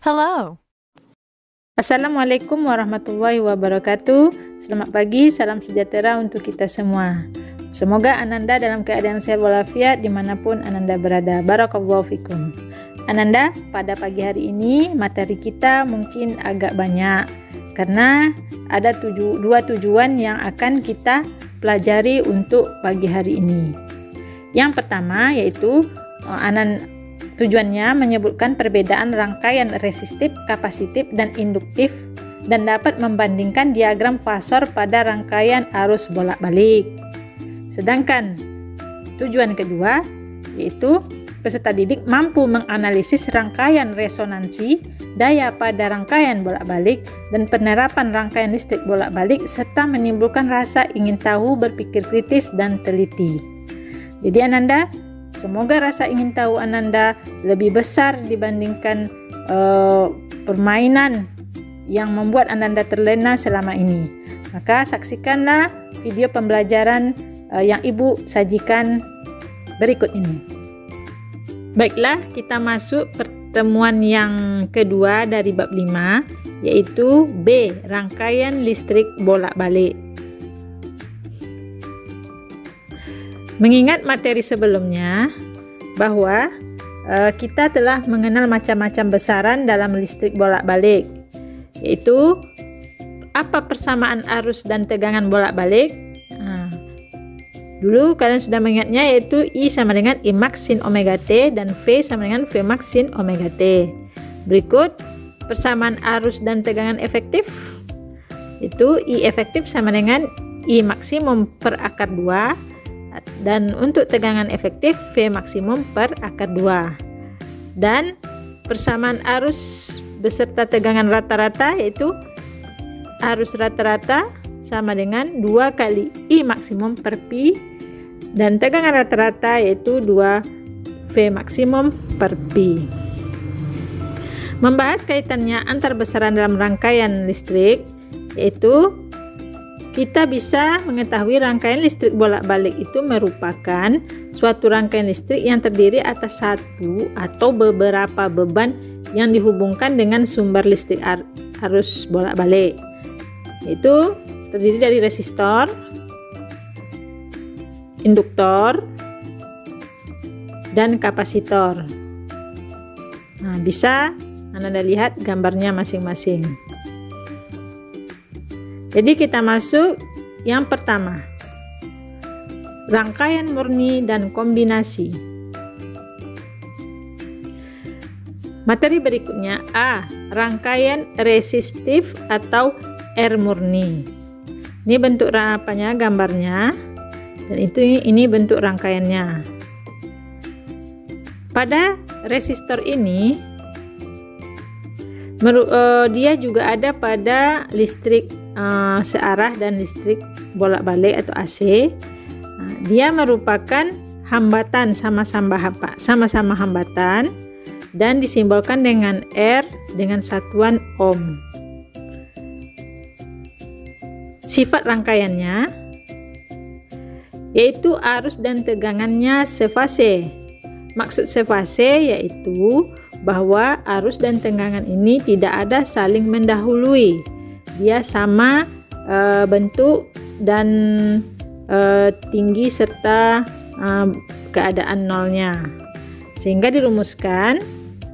Hello. Assalamualaikum warahmatullahi wabarakatuh. Selamat pagi, salam sejahtera untuk kita semua. Semoga Ananda dalam keadaan sehat walafiat dimanapun Ananda berada. Barakallahu fikum. Ananda, pada pagi hari ini materi kita mungkin agak banyak karena ada dua tujuan yang akan kita pelajari untuk pagi hari ini. Yang pertama yaitu tujuannya menyebutkan perbedaan rangkaian resistif, kapasitif, dan induktif dan dapat membandingkan diagram fasor pada rangkaian arus bolak-balik. Sedangkan tujuan kedua yaitu peserta didik mampu menganalisis rangkaian resonansi, daya pada rangkaian bolak-balik, dan penerapan rangkaian listrik bolak-balik serta menimbulkan rasa ingin tahu, berpikir kritis, dan teliti. Jadi Ananda, semoga rasa ingin tahu Ananda lebih besar dibandingkan permainan yang membuat Ananda terlena selama ini. Maka saksikanlah video pembelajaran yang Ibu sajikan berikut ini. Baiklah, kita masuk pertemuan yang kedua dari bab 5, yaitu B. Rangkaian listrik bolak-balik. Mengingat materi sebelumnya bahwa kita telah mengenal macam-macam besaran dalam listrik bolak-balik, yaitu apa persamaan arus dan tegangan bolak-balik. Dulu kalian sudah mengingatnya, yaitu I sama dengan I max sin omega T dan V sama dengan V max sin omega T. Berikut persamaan arus dan tegangan efektif, itu I efektif sama dengan I maksimum per akar 2. Dan untuk tegangan efektif V maksimum per akar 2. Dan persamaan arus beserta tegangan rata-rata yaitu arus rata-rata sama dengan 2 kali I maksimum per Pi, dan tegangan rata-rata yaitu 2 V maksimum per Pi. Membahas kaitannya antar besaran dalam rangkaian listrik, yaitu kita bisa mengetahui rangkaian listrik bolak-balik itu merupakan suatu rangkaian listrik yang terdiri atas satu atau beberapa beban yang dihubungkan dengan sumber listrik arus bolak-balik. Itu terdiri dari resistor, induktor, dan kapasitor. Bisa Anda lihat gambarnya masing-masing. Jadi kita masuk yang pertama, rangkaian murni dan kombinasi. Materi berikutnya A. Rangkaian resistif atau R murni. Ini bentuk apanya, gambarnya, dan ini bentuk rangkaiannya. Pada resistor ini dia juga ada pada listrik searah dan listrik bolak-balik atau AC. Dia merupakan hambatan, sama-sama hambatan, dan disimbolkan dengan R dengan satuan ohm. Sifat rangkaiannya yaitu arus dan tegangannya sefase. Maksud sefase yaitu bahwa arus dan tegangan ini tidak ada saling mendahului. Dia sama bentuk dan tinggi serta keadaan nolnya. Sehingga dirumuskan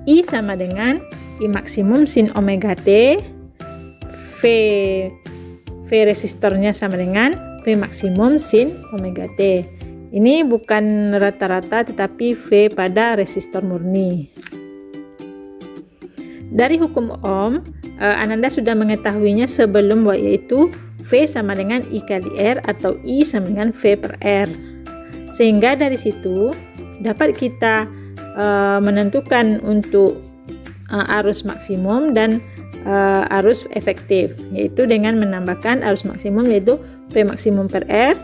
I sama dengan I maksimum sin omega T, V resistornya sama dengan V maksimum sin omega T. Ini bukan rata-rata tetapi V pada resistor murni. Dari hukum Ohm, Ananda sudah mengetahuinya sebelum, yaitu V sama dengan I kali R atau I sama dengan V per R. Sehingga dari situ dapat kita menentukan untuk arus maksimum dan arus efektif, yaitu dengan menambahkan arus maksimum yaitu V maksimum per R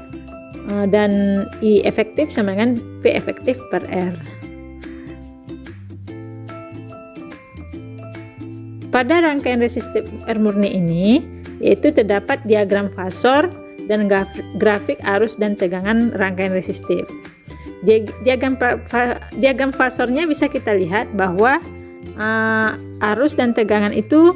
dan I efektif sama dengan V efektif per R. Pada rangkaian resistif R murni ini, yaitu terdapat diagram fasor dan grafik arus dan tegangan rangkaian resistif. Diagram fasornya bisa kita lihat bahwa arus dan tegangan itu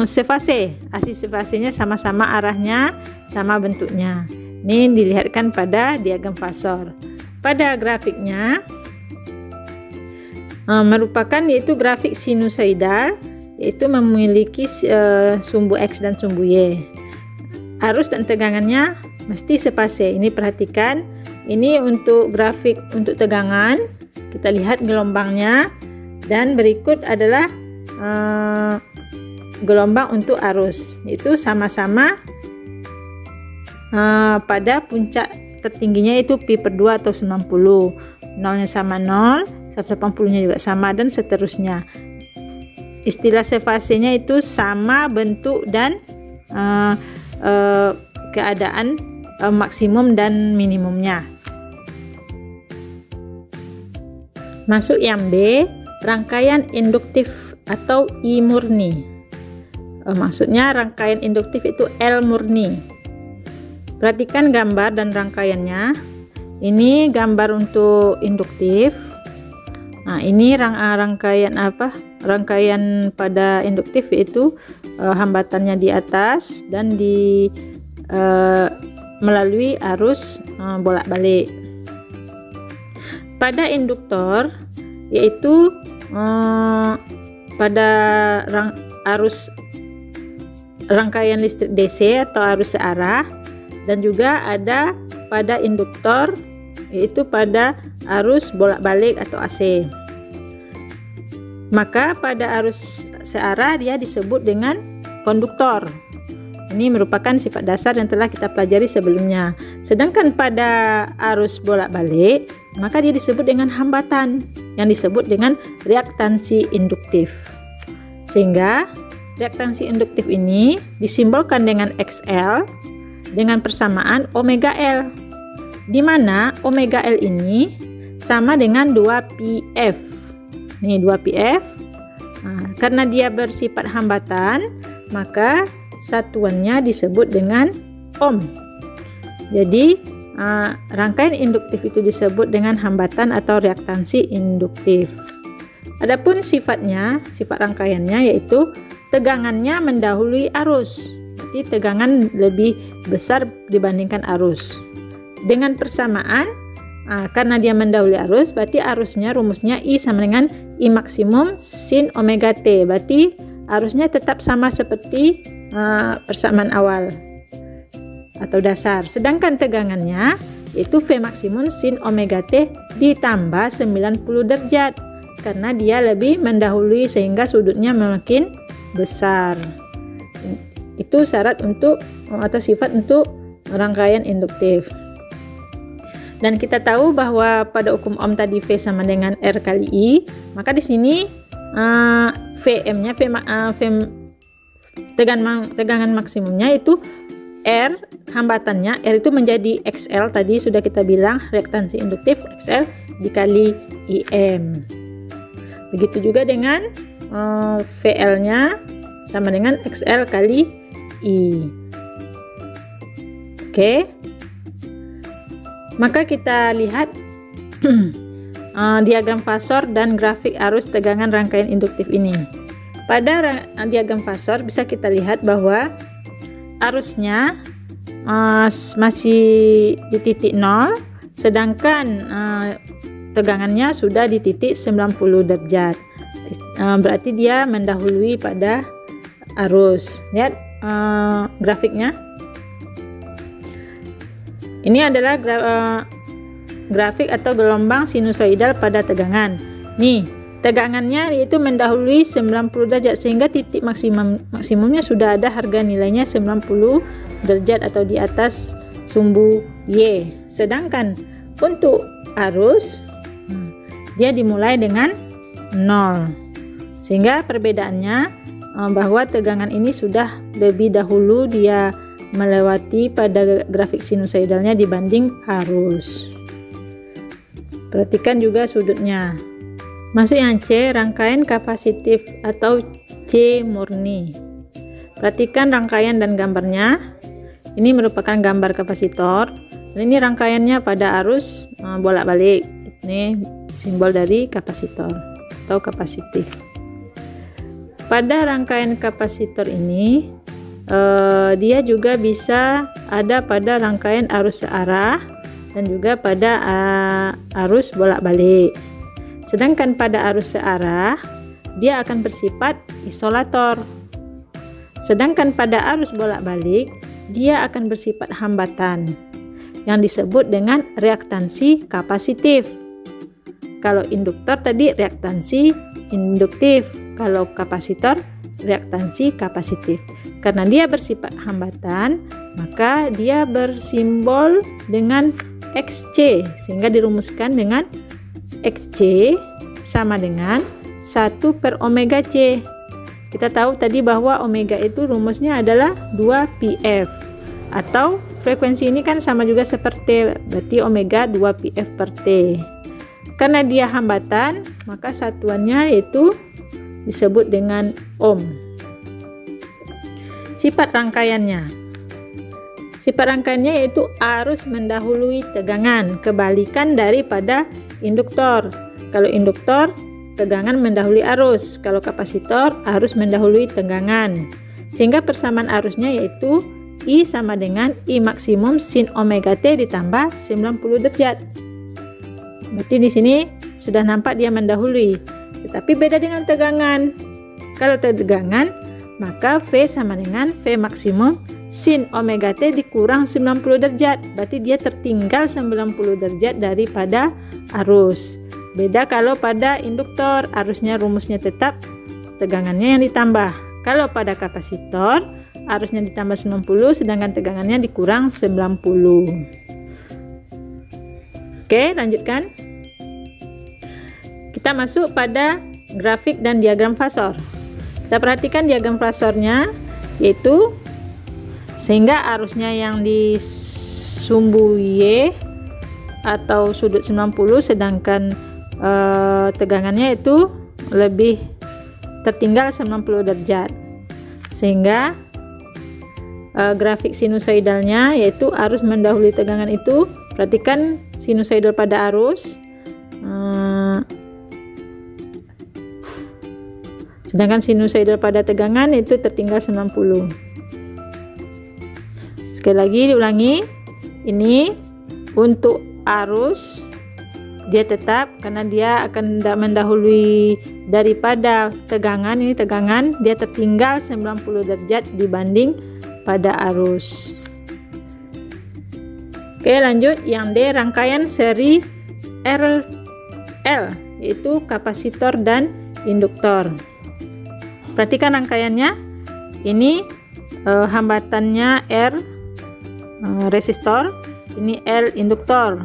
sefase, asifasenya sama-sama arahnya, sama bentuknya. Ini dilihatkan pada diagram fasor. Pada grafiknya merupakan yaitu grafik sinusoidal, yaitu memiliki sumbu X dan sumbu Y. Arus dan tegangannya mesti sepase. Ini perhatikan, ini untuk grafik untuk tegangan, kita lihat gelombangnya, dan berikut adalah gelombang untuk arus. Itu sama-sama pada puncak tertingginya itu pi/2 atau 90. Nolnya sama 0, 180-nya juga sama, dan seterusnya. Istilah sefasenya itu sama bentuk dan keadaan maksimum dan minimumnya. Masuk yang B, rangkaian induktif atau I murni. Maksudnya rangkaian induktif itu L murni. Perhatikan gambar dan rangkaiannya. Ini gambar untuk induktif. Nah, ini rangkaian apa? Rangkaian pada induktif yaitu hambatannya di atas dan melalui arus bolak-balik. Pada induktor yaitu pada arus rangkaian listrik DC atau arus searah, dan juga ada pada induktor yaitu pada arus bolak-balik atau AC. Maka pada arus searah dia disebut dengan konduktor. Ini merupakan sifat dasar yang telah kita pelajari sebelumnya. Sedangkan pada arus bolak-balik, maka dia disebut dengan hambatan, yang disebut dengan reaktansi induktif. Sehingga reaktansi induktif ini disimbolkan dengan XL dengan persamaan omega L, di mana omega L ini sama dengan 2πf. Nih 2πf. Nah, karena dia bersifat hambatan, maka satuannya disebut dengan ohm. Jadi rangkaian induktif itu disebut dengan hambatan atau reaktansi induktif. Adapun sifatnya, sifat rangkaiannya yaitu tegangannya mendahului arus. Jadi tegangan lebih besar dibandingkan arus. Dengan persamaan, karena dia mendahului arus, berarti arusnya rumusnya I sama dengan I maksimum sin omega T. Berarti arusnya tetap sama seperti persamaan awal atau dasar. Sedangkan tegangannya yaitu V maksimum sin omega T ditambah 90 derajat karena dia lebih mendahului sehingga sudutnya makin besar. Itu syarat untuk atau sifat untuk rangkaian induktif. Dan kita tahu bahwa pada hukum Ohm tadi V sama dengan R kali I, maka di sini Vm-nya tegangan maksimumnya itu R, hambatannya R itu menjadi XL, tadi sudah kita bilang reaktansi induktif XL dikali IM. Begitu juga dengan VL-nya sama dengan XL kali I. Oke. Maka kita lihat diagram fasor dan grafik arus tegangan rangkaian induktif ini. Pada diagram fasor bisa kita lihat bahwa arusnya masih di titik 0, sedangkan tegangannya sudah di titik 90 derajat. Berarti dia mendahului pada arus. Lihat grafiknya. Ini adalah grafik atau gelombang sinusoidal pada tegangan. Nih, tegangannya itu mendahului 90 derajat sehingga titik maksimumnya sudah ada harga nilainya 90 derajat atau di atas sumbu Y. Sedangkan untuk arus dia dimulai dengan 0. Sehingga perbedaannya bahwa tegangan ini sudah lebih dahulu dia melewati pada grafik sinusoidalnya dibanding arus. Perhatikan juga sudutnya. Masuk yang C, rangkaian kapasitif atau C murni. Perhatikan rangkaian dan gambarnya. Ini merupakan gambar kapasitor. Dan ini rangkaiannya pada arus bolak-balik. Ini simbol dari kapasitor atau kapasitif. pada rangkaian kapasitor ini dia juga bisa ada pada rangkaian arus searah dan juga pada arus bolak-balik. Sedangkan pada arus searah dia akan bersifat isolator. Sedangkan pada arus bolak-balik dia akan bersifat hambatan yang disebut dengan reaktansi kapasitif. Kalau induktor tadi reaktansi induktif, kalau kapasitor reaktansi kapasitif. Karena dia bersifat hambatan, maka dia bersimbol dengan Xc, sehingga dirumuskan dengan Xc sama dengan 1/omega C. Kita tahu tadi bahwa omega itu rumusnya adalah 2πf, atau frekuensi ini kan sama juga seperti berarti omega 2πf per T. Karena dia hambatan, maka satuannya itu disebut dengan ohm. Sifat rangkaiannya. Sifat rangkaiannya yaitu arus mendahului tegangan, kebalikan daripada induktor. Kalau induktor, tegangan mendahului arus. Kalau kapasitor, arus mendahului tegangan. Sehingga persamaan arusnya yaitu I sama dengan I maksimum sin omega T ditambah 90 derajat. Berarti di sini sudah nampak dia mendahului. Tetapi beda dengan tegangan. Kalau tegangan, maka V sama dengan V maksimum sin omega T dikurang 90 derajat. Berarti dia tertinggal 90 derajat daripada arus. Beda kalau pada induktor, arusnya rumusnya tetap, tegangannya yang ditambah. Kalau pada kapasitor, arusnya ditambah 90, sedangkan tegangannya dikurang 90. Oke, lanjutkan. Kita masuk pada grafik dan diagram fasor. Kita perhatikan diagram fasornya, yaitu sehingga arusnya yang di sumbu Y atau sudut 90, sedangkan tegangannya itu lebih tertinggal 90 derajat. Sehingga grafik sinusoidalnya yaitu arus mendahului tegangan itu, perhatikan sinusoidal pada arus, sedangkan sinusoidal pada tegangan itu tertinggal 90. Sekali lagi diulangi, ini untuk arus dia tetap karena dia akan mendahului daripada tegangan. Ini tegangan, dia tertinggal 90 derajat dibanding pada arus. Oke, lanjut yang D, rangkaian seri RL, yaitu kapasitor dan induktor. Perhatikan rangkaiannya. Ini hambatannya R resistor, ini L induktor.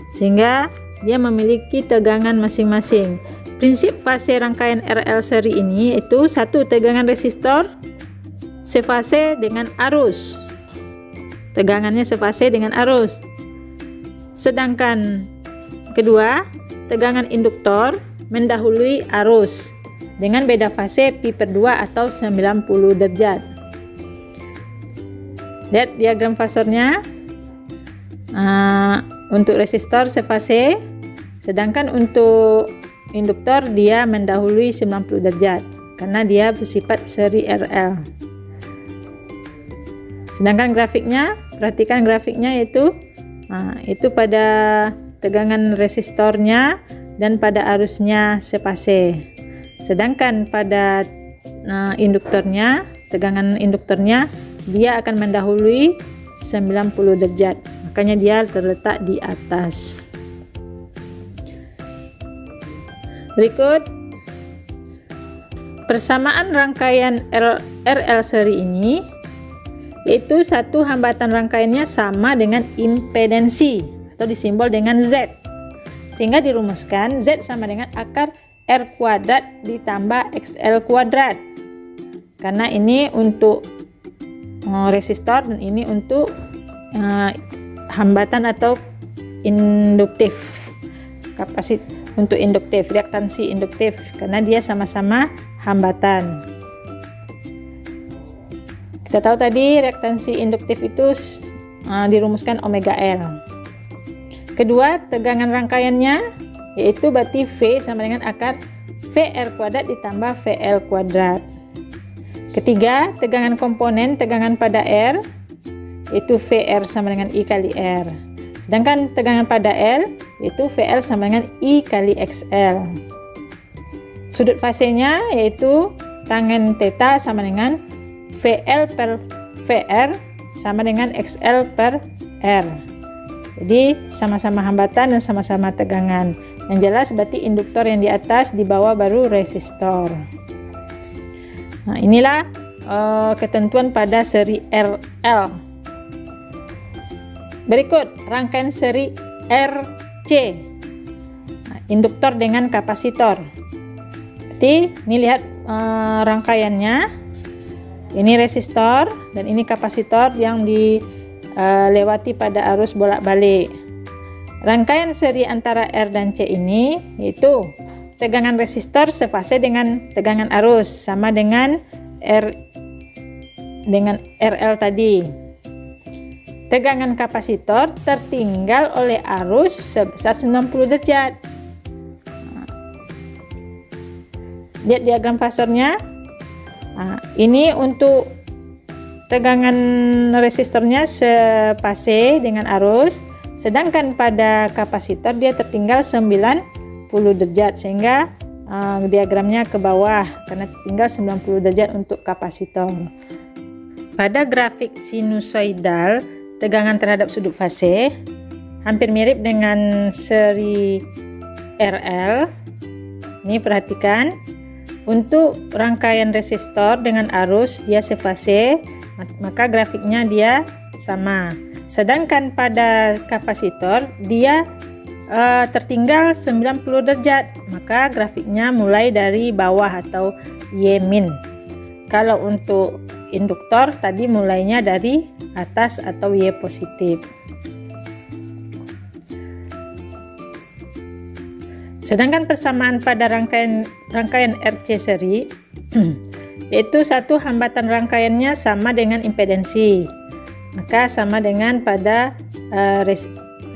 Sehingga dia memiliki tegangan masing-masing. Prinsip fase rangkaian RL seri ini yaitu satu, tegangan resistor sefase dengan arus. Tegangannya sefase dengan arus. Sedangkan kedua, tegangan induktor mendahului arus dengan beda fase pi/2 atau 90 derajat. Lihat diagram fasornya. Untuk resistor sefase, sedangkan untuk induktor dia mendahului 90 derajat karena dia bersifat seri RL. Sedangkan grafiknya, perhatikan grafiknya itu pada tegangan resistornya dan pada arusnya sefase. Sedangkan pada induktornya, tegangan induktornya dia akan mendahului 90 derajat. Makanya dia terletak di atas. Berikut persamaan rangkaian RL seri ini, yaitu satu, hambatan rangkaiannya sama dengan impedensi atau disimbol dengan Z, sehingga dirumuskan Z sama dengan akar R kuadrat ditambah XL kuadrat, karena ini untuk resistor dan ini untuk hambatan atau induktif, untuk induktif, reaktansi induktif, karena dia sama-sama hambatan. Kita tahu tadi reaktansi induktif itu dirumuskan omega L. Kedua, tegangan rangkaiannya yaitu berarti V sama dengan akar VR kuadrat ditambah VL kuadrat. Ketiga, tegangan komponen tegangan pada R, yaitu VR sama dengan I kali R. Sedangkan tegangan pada L, yaitu VL sama dengan I kali XL. Sudut fasenya yaitu tangen theta sama dengan VL per VR sama dengan XL per R. Jadi sama-sama hambatan dan sama-sama tegangan. Yang jelas berarti induktor yang di atas, di bawah baru resistor. Nah, inilah ketentuan pada seri RL. Berikut rangkaian seri RC. Nah, induktor dengan kapasitor. Jadi ini lihat rangkaiannya. Ini resistor dan ini kapasitor yang dilewati pada arus bolak-balik. Rangkaian seri antara R dan C ini yaitu tegangan resistor sefase dengan tegangan arus sama dengan RL tadi. Tegangan kapasitor tertinggal oleh arus sebesar 90 derajat. Lihat diagram fasornya. Nah, ini untuk tegangan resistornya sepase dengan arus, sedangkan pada kapasitor dia tertinggal 90 derajat, sehingga diagramnya ke bawah karena tertinggal 90 derajat untuk kapasitor. Pada grafik sinusoidal, tegangan terhadap sudut fase hampir mirip dengan seri RL. Ini perhatikan, untuk rangkaian resistor dengan arus dia sefase, maka grafiknya dia sama. Sedangkan pada kapasitor dia tertinggal 90 derajat, maka grafiknya mulai dari bawah atau Y min. Kalau untuk induktor tadi mulainya dari atas atau Y positif. Sedangkan persamaan pada rangkaian RC seri yaitu satu hambatan rangkaiannya sama dengan impedensi, maka sama dengan pada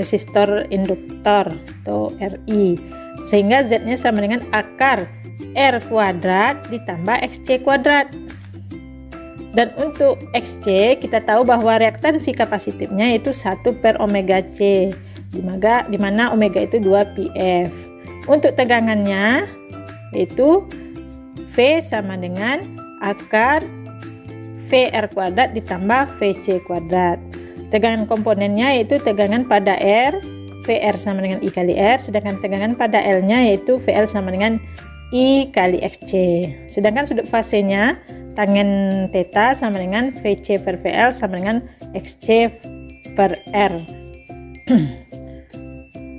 resistor induktor atau RI, sehingga Z-nya sama dengan akar R kuadrat ditambah XC kuadrat. Dan untuk XC kita tahu bahwa reaktansi kapasitifnya itu 1 per omega C, di mana omega itu 2 PF. Untuk tegangannya yaitu V sama dengan akar VR kuadrat ditambah VC kuadrat. Tegangan komponennya yaitu tegangan pada R, VR sama dengan I kali R, sedangkan tegangan pada L-nya yaitu VL sama dengan I kali XC. Sedangkan sudut fasenya tangen theta sama dengan VC per VL sama dengan XC per R.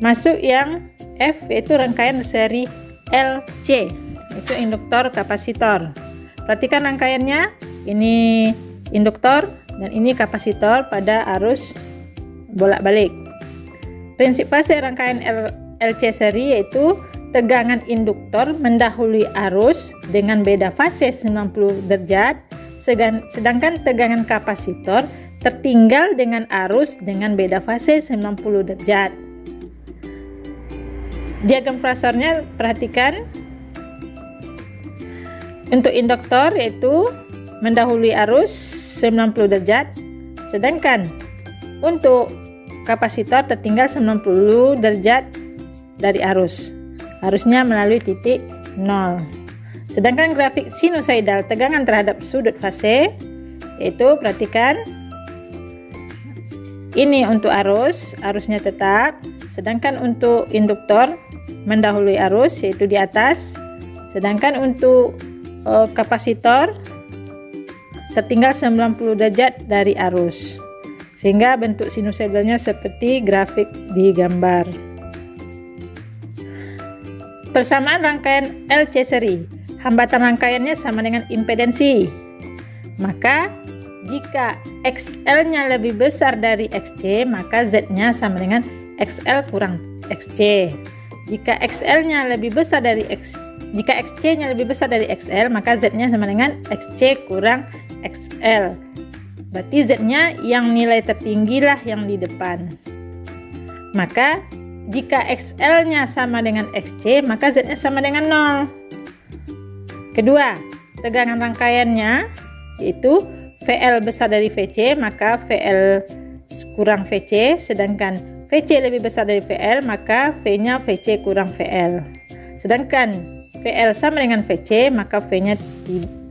Masuk yang F, yaitu rangkaian seri LC, itu induktor kapasitor. Perhatikan rangkaiannya, ini induktor dan ini kapasitor pada arus bolak-balik. Prinsip fase rangkaian LC seri yaitu tegangan induktor mendahului arus dengan beda fase 90 derajat, sedangkan tegangan kapasitor tertinggal dengan arus dengan beda fase 90 derajat. Diagram fasornya perhatikan, untuk induktor yaitu mendahului arus 90 derajat, sedangkan untuk kapasitor tertinggal 90 derajat dari arus. Arusnya melalui titik 0. Sedangkan grafik sinusoidal tegangan terhadap sudut fase yaitu perhatikan, ini untuk arusnya tetap, sedangkan untuk induktor mendahului arus yaitu di atas, sedangkan untuk kapasitor tertinggal 90 derajat dari arus, sehingga bentuk sinusoidalnya seperti grafik di gambar. Persamaan rangkaian LC seri, hambatan rangkaiannya sama dengan impedensi, maka jika XL-nya lebih besar dari XC, maka Z-nya sama dengan XL kurang XC. Jika XC-nya lebih besar dari XL, maka Z-nya sama dengan XC kurang XL. Berarti Z-nya yang nilai tertinggi lah yang di depan. Maka jika XL-nya sama dengan XC, maka Z-nya sama dengan 0. Kedua, tegangan rangkaiannya yaitu VL besar dari VC, maka VL kurang VC, sedangkan VC lebih besar dari VL, maka V-nya VC kurang VL. Sedangkan VL sama dengan VC, maka V-nya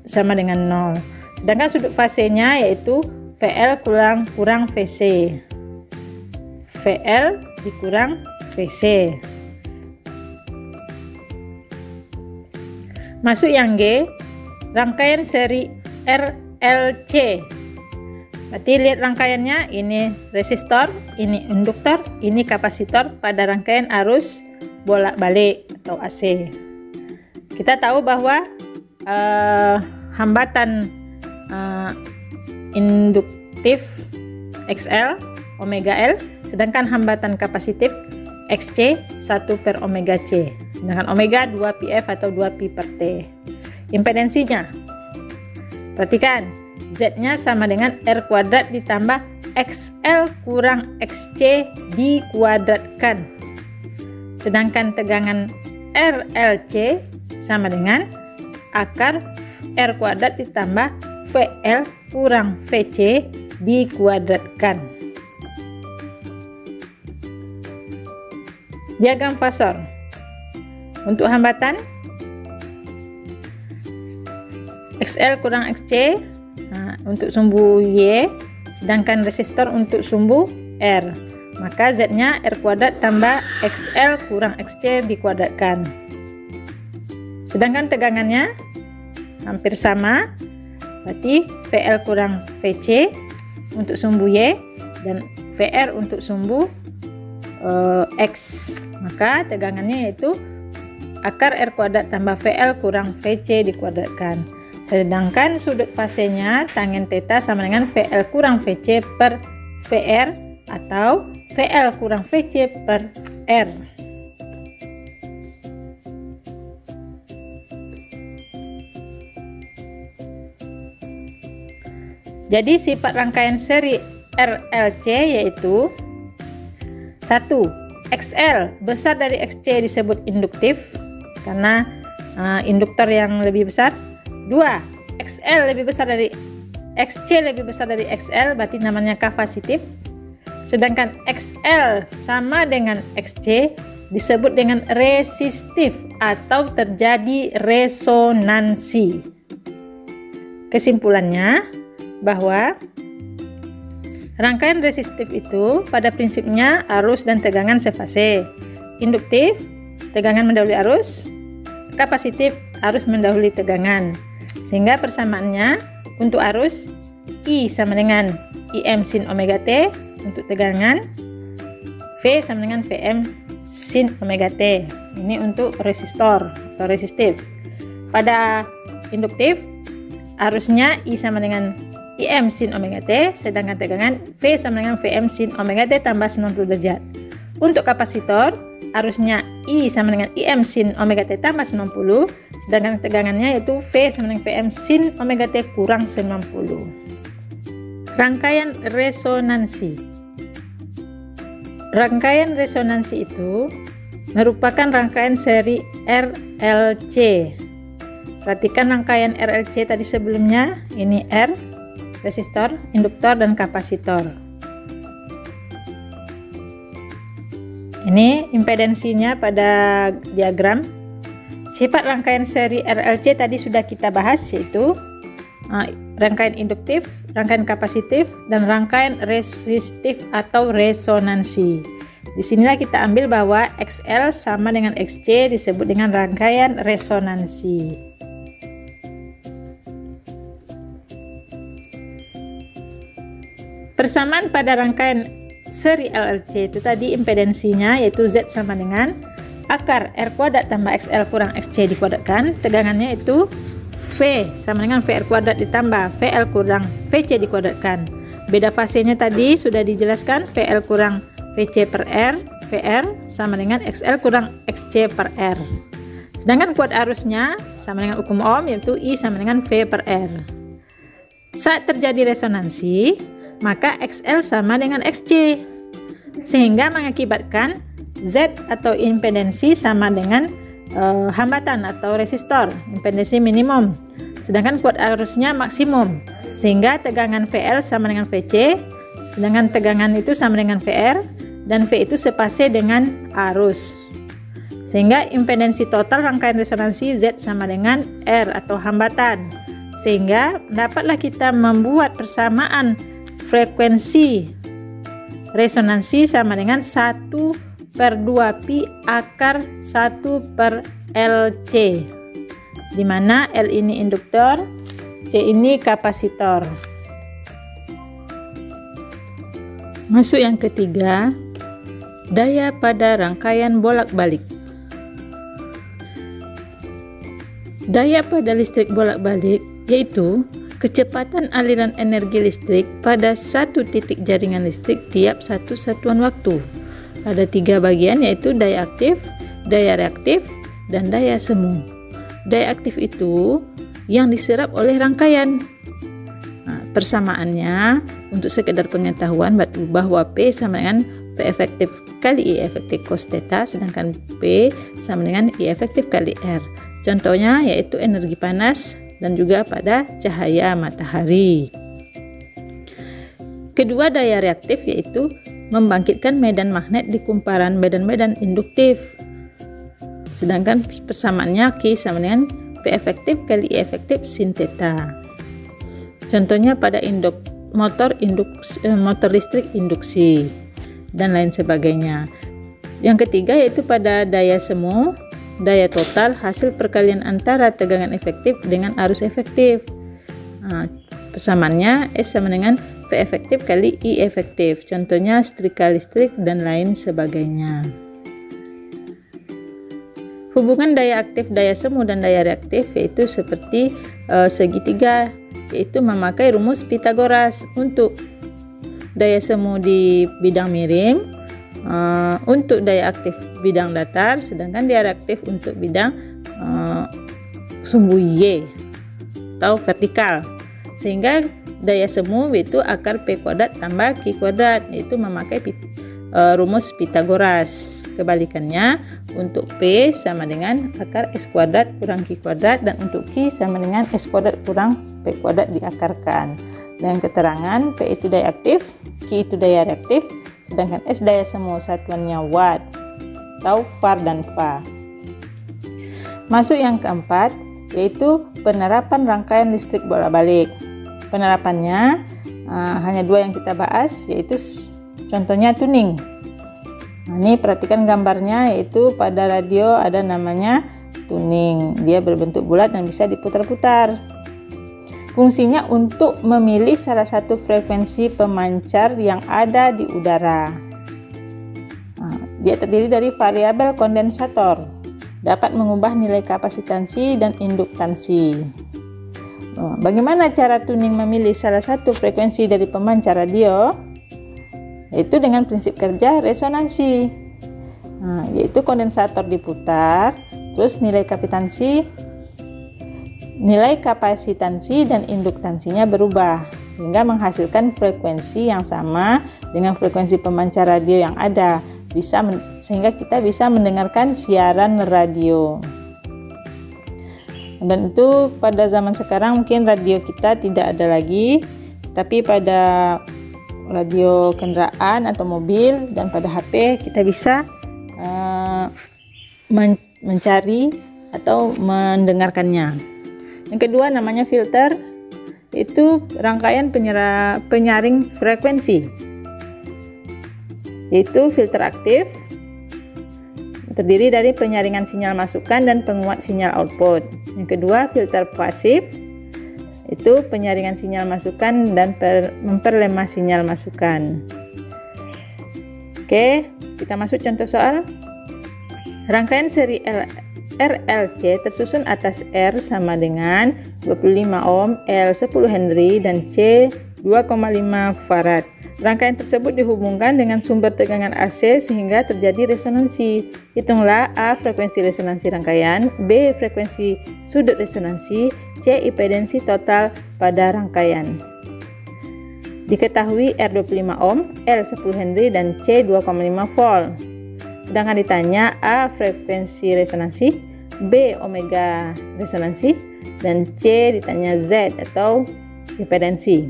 sama dengan 0. Sedangkan sudut fasenya yaitu VL kurang VC. VL dikurang VC. Masuk yang G, rangkaian seri RLC. Berarti lihat rangkaiannya, ini resistor, ini induktor, ini kapasitor pada rangkaian arus bolak-balik atau AC. Kita tahu bahwa hambatan induktif XL omega L, sedangkan hambatan kapasitif XC 1/omega C, sedangkan omega 2πf atau 2pi per T. Impedensinya, perhatikan, Z-nya sama dengan R kuadrat ditambah XL kurang XC dikuadratkan. Sedangkan tegangan RLC sama dengan akar R kuadrat ditambah VL kurang VC dikuadratkan. Diagram fasor. Untuk hambatan XL kurang XC untuk sumbu Y, sedangkan resistor untuk sumbu R, maka Z-nya R kuadrat tambah XL kurang XC dikuadratkan. Sedangkan tegangannya hampir sama, berarti VL kurang VC untuk sumbu Y dan VR untuk sumbu X, maka tegangannya yaitu akar R kuadrat tambah VL kurang VC dikuadratkan. Sedangkan sudut fasenya tangen theta sama dengan VL kurang VC per VR atau VL kurang VC per R. Jadi sifat rangkaian seri RLC yaitu 1. XL besar dari XC disebut induktif karena induktor yang lebih besar. 2. XL lebih besar dari XC lebih besar dari XL, berarti namanya kapasitif. Sedangkan XL sama dengan XC disebut dengan resistif atau terjadi resonansi. Kesimpulannya bahwa rangkaian resistif itu pada prinsipnya arus dan tegangan sefase. Induktif, tegangan mendahului arus. Kapasitif, arus mendahului tegangan. Sehingga persamaannya untuk arus I sama dengan IM sin omega T, untuk tegangan V sama dengan VM sin omega T. Ini untuk resistor atau resistif. Pada induktif, arusnya I sama dengan IM sin omega T, sedangkan tegangan V sama dengan VM sin omega T tambah 90 derajat. Untuk kapasitor, arusnya I sama dengan IM sin omega T tambah 90, sedangkan tegangannya yaitu V sama dengan VM sin omega T kurang 90. Rangkaian resonansi. Rangkaian resonansi itu merupakan rangkaian seri RLC. Perhatikan rangkaian RLC tadi sebelumnya, ini R, resistor, induktor, dan kapasitor. Ini impedensinya pada diagram. Sifat rangkaian seri RLC tadi sudah kita bahas, yaitu rangkaian induktif, rangkaian kapasitif, dan rangkaian resistif atau resonansi. Disinilah kita ambil bahwa XL sama dengan XC disebut dengan rangkaian resonansi. Persamaan pada rangkaian seri RLC itu tadi impedensinya yaitu Z sama dengan akar R kuadrat tambah XL kurang XC dikuadratkan. Tegangannya itu V sama dengan VR kuadrat ditambah VL kurang VC dikuadratkan. Beda fasenya tadi sudah dijelaskan, VL kurang VC per R, VR sama dengan XL kurang XC per R. Sedangkan kuat arusnya sama dengan hukum Ohm yaitu I sama dengan V per R. Saat terjadi resonansi, maka XL sama dengan XC, sehingga mengakibatkan Z atau impedensi sama dengan hambatan atau resistor, impedensi minimum, sedangkan kuat arusnya maksimum, sehingga tegangan VL sama dengan VC, sedangkan tegangan itu sama dengan VR, dan V itu sepase dengan arus, sehingga impedensi total rangkaian resonansi Z sama dengan R atau hambatan, sehingga dapatlah kita membuat persamaan frekuensi resonansi sama dengan 1/2pi akar 1/LC, di mana L ini induktor, C ini kapasitor. Masuk yang ketiga, daya pada rangkaian bolak-balik. Daya pada listrik bolak-balik yaitu kecepatan aliran energi listrik pada satu titik jaringan listrik tiap satu satuan waktu. Ada 3 bagian, yaitu daya aktif, daya reaktif, dan daya semu. Daya aktif itu yang diserap oleh rangkaian. Nah, persamaannya untuk sekedar pengetahuan bahwa P sama dengan P efektif kali I efektif cos theta, sedangkan P sama dengan I efektif kali R. Contohnya yaitu energi panas dan juga pada cahaya matahari. Kedua, daya reaktif yaitu membangkitkan medan magnet di kumparan medan-medan induktif. Sedangkan persamaannya Q sama dengan P efektif kali I efektif sin theta. Contohnya pada motor listrik induksi dan lain sebagainya. Yang ketiga yaitu pada daya semu, daya total hasil perkalian antara tegangan efektif dengan arus efektif. Nah, persamaannya S sama dengan P efektif kali I efektif. Contohnya setrika listrik dan lain sebagainya. Hubungan daya aktif, daya semu, dan daya reaktif yaitu seperti segitiga, yaitu memakai rumus Pythagoras. Untuk daya semu di bidang miring, untuk daya aktif bidang datar, sedangkan daya reaktif untuk bidang sumbu Y atau vertikal, sehingga daya semu itu akar P kuadrat tambah Q kuadrat, yaitu memakai rumus Pythagoras. Kebalikannya, untuk P sama dengan akar S kuadrat kurang Q kuadrat, dan untuk Q sama dengan S kuadrat kurang P kuadrat diakarkan. Dengan keterangan P itu daya aktif, Q itu daya reaktif, sedangkan S daya semu, satuannya watt atau var dan fa. Masuk yang keempat, yaitu penerapan rangkaian listrik bolak-balik. Penerapannya hanya 2 yang kita bahas, yaitu contohnya tuning. Nah, ini perhatikan gambarnya, yaitu pada radio ada namanya tuning. Dia berbentuk bulat dan bisa diputar-putar. Fungsinya untuk memilih salah satu frekuensi pemancar yang ada di udara. Nah, dia terdiri dari variabel kondensator, dapat mengubah nilai kapasitansi dan induktansi. Bagaimana cara tuning memilih salah satu frekuensi dari pemancar radio? Yaitu dengan prinsip kerja resonansi. Nah, yaitu kondensator diputar, terus nilai kapasitansi dan induktansinya berubah, sehingga menghasilkan frekuensi yang sama dengan frekuensi pemancar radio yang ada, sehingga kita bisa mendengarkan siaran radio. Dan itu pada zaman sekarang mungkin radio kita tidak ada lagi, tapi pada radio kendaraan atau mobil dan pada HP kita bisa mencari atau mendengarkannya. Yang kedua namanya filter, yaitu rangkaian penyaring frekuensi, yaitu filter aktif, terdiri dari penyaringan sinyal masukan dan penguat sinyal output. Yang kedua filter pasif, itu penyaringan sinyal masukan dan memperlemah sinyal masukan. Oke, kita masuk contoh soal. Rangkaian seri RLC tersusun atas R sama dengan 25 ohm, L 10 Henry, dan C 2,5 farad. Rangkaian tersebut dihubungkan dengan sumber tegangan AC sehingga terjadi resonansi. Hitunglah A frekuensi resonansi rangkaian, B frekuensi sudut resonansi, C impedensi total pada rangkaian. Diketahui R 25 ohm, L 10 Henry, dan C 2,5 volt. Sedangkan ditanya A frekuensi resonansi, B omega resonansi, dan C ditanya Z atau impedansi.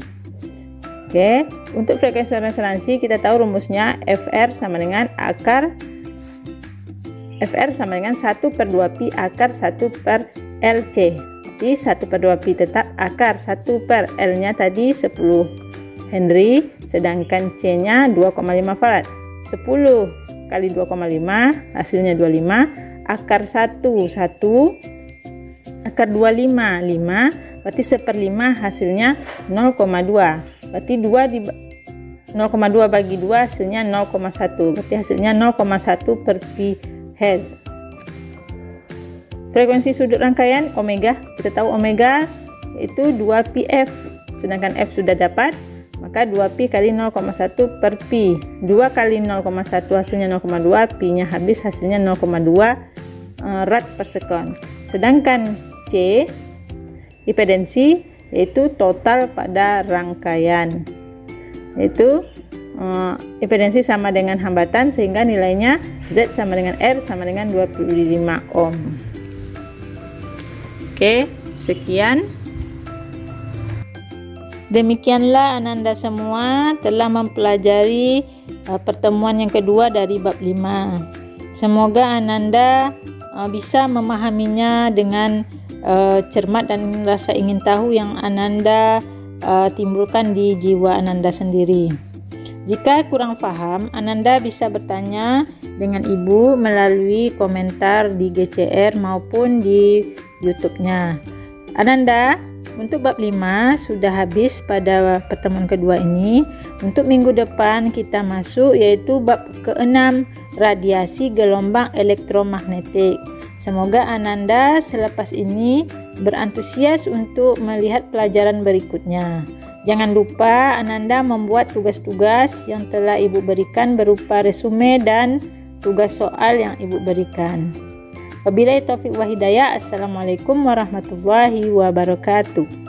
Oke, untuk frekuensi resonansi kita tahu rumusnya FR sama dengan 1/2pi akar 1/LC. Jadi 1/2pi tetap akar 1/L-nya tadi 10 Henry, sedangkan C-nya 2,5 farad. 10 kali 2,5 hasilnya 25, akar 1 akar 25 5, berarti 1/5 hasilnya 0,2. Berarti 0,2 bagi 2 hasilnya 0,1. Berarti hasilnya 0,1/pi Hz. Frekuensi sudut rangkaian omega, kita tahu omega itu 2πf, sedangkan f sudah dapat, maka 2pi kali 0,1/pi. 2 kali 0,1 hasilnya 0,2, pi-nya habis, hasilnya 0,2 rad per sekon. Sedangkan C impedansi, yaitu total pada rangkaian, yaitu impedansi sama dengan hambatan, sehingga nilainya Z sama dengan R sama dengan 25 ohm. Oke, sekian. Demikianlah Ananda semua telah mempelajari pertemuan yang kedua dari bab 5. Semoga Ananda bisa memahaminya dengan cermat dan rasa ingin tahu yang Ananda timbulkan di jiwa Ananda sendiri. Jika kurang paham, Ananda bisa bertanya dengan Ibu melalui komentar di GCR maupun di YouTube-nya. Ananda, untuk bab 5 sudah habis pada pertemuan kedua ini. Untuk minggu depan kita masuk yaitu bab ke-6, radiasi gelombang elektromagnetik. Semoga Ananda selepas ini berantusias untuk melihat pelajaran berikutnya. Jangan lupa Ananda membuat tugas-tugas yang telah Ibu berikan berupa resume dan tugas soal yang Ibu berikan. Wabillahi taufiq wa hidayah. Assalamualaikum warahmatullahi wabarakatuh.